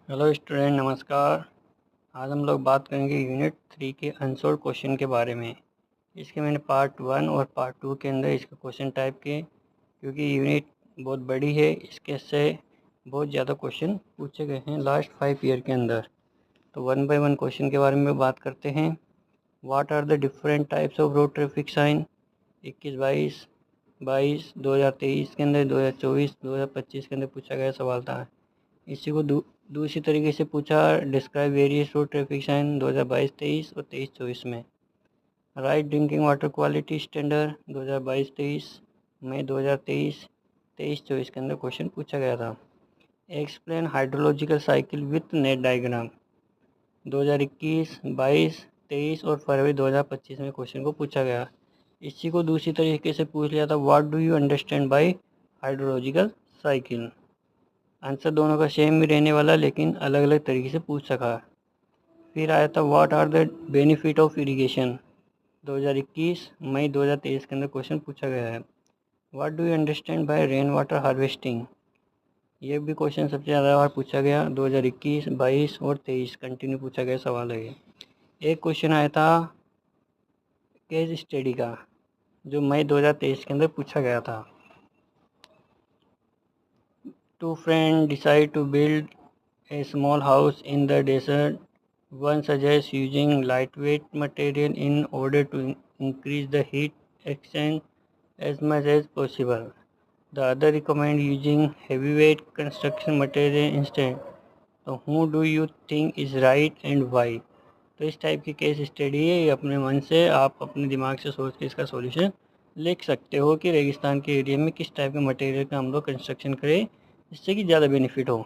Hello student, नमस्कार। आज हम लोग बात करेंगे यूनिट 3 के अनसॉल्व क्वेश्चन के बारे में। इसके मैंने पार्ट 1 और पार्ट 2 के अंदर इसके क्वेश्चन टाइप किए, क्योंकि यूनिट बहुत बड़ी है। इसके से बहुत ज़्यादा क्वेश्चन पूछे गए हैं लास्ट 5 ईयर के अंदर। तो 1 बाय 1 क्वेश्चन के बारे में बात करते हैं। What are the different types of road traffic sign? 21, 22, 2023 के अंदर, 2024, 2025 के अंदर पूछा गया सवाल था। इसी को दूसरी तरीके से पूछा, describe various road traffic sign 2022-23 और 23-24 में। Right drinking water quality standard 2022-23 में, 2023-24 के अंदर क्वेश्चन पूछा गया था। Explain hydrological cycle with net diagram 2021, 22, 23 और फरवरी 2025 में क्वेश्चन को पूछा गया। इसी को दूसरी तरीके से पूछ लिया था, what do you understand bye hydrological cycle. Answer दोनों का सेम ही रहने वाला, लेकिन अलग अलग तरीके से पूछ सका। फिर आया था, what are the benefit of irrigation 2021, मई 2023 के अंदर क्वेश्चन पूछा गया है। What do you understand by rain water harvesting? ये भी क्वेश्चन सबसे ज़्यादा बार पूछा गया, 2021, 22 और 23 कंटिन्यू पूछा गया सवाल है ये। एक क्वेश्चन आया था केस स्टडी का, जो मई 2023 के अंदर पूछा गया था। Two friends decide to build a small house in the desert. One suggests using lightweight material in order to increase the heat exchange as much as possible. The other recommends using heavyweight construction material instead. So who do you think is right and why? तो इस type की case study है, ये अपने मन से आप अपने दिमाग से सोच के इसका सॉल्यूशन लिख सकते हो कि रेगिस्तान के एरिया में किस टाइप के मटेरियल का हम लोग कंस्ट्रक्शन करें जिससे कि ज़्यादा बेनिफिट हो।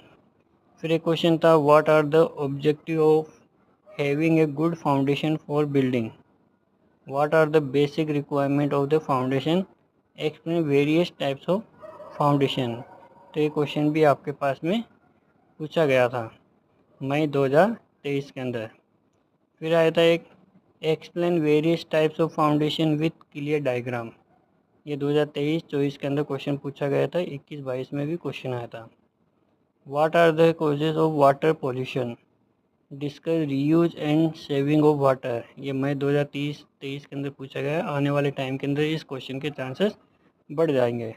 फिर एक क्वेश्चन था, what are the objective of having a good foundation for building? What are the basic requirement of the foundation? Explain various types of foundation. तो ये क्वेश्चन भी आपके पास में पूछा गया था मई 2023 के अंदर। फिर आया था एक, explain various types of foundation with clear diagram. ये 2023-24 के अंदर क्वेश्चन पूछा गया था। 21-22 में भी क्वेश्चन आया था। What are the causes of water pollution? Discuss reuse and saving of water. ये मई 2023 के अंदर पूछा गया। आने वाले टाइम के अंदर इस क्वेश्चन के चांसेस बढ़ जाएंगे।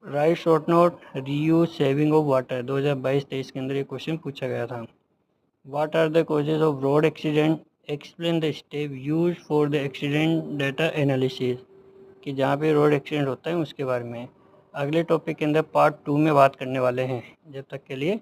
Right short note reuse saving of water 2022-23 के अंदर ये क्वेश्चन पूछा गया था। What are the causes of road accident? Explain the step used for the accident data analysis। कि जहाँ पे रोड एक्सीडेंट होता है उसके बारे में अगले टॉपिक के अंदर पार्ट 2 में बात करने वाले हैं। जब तक के लिए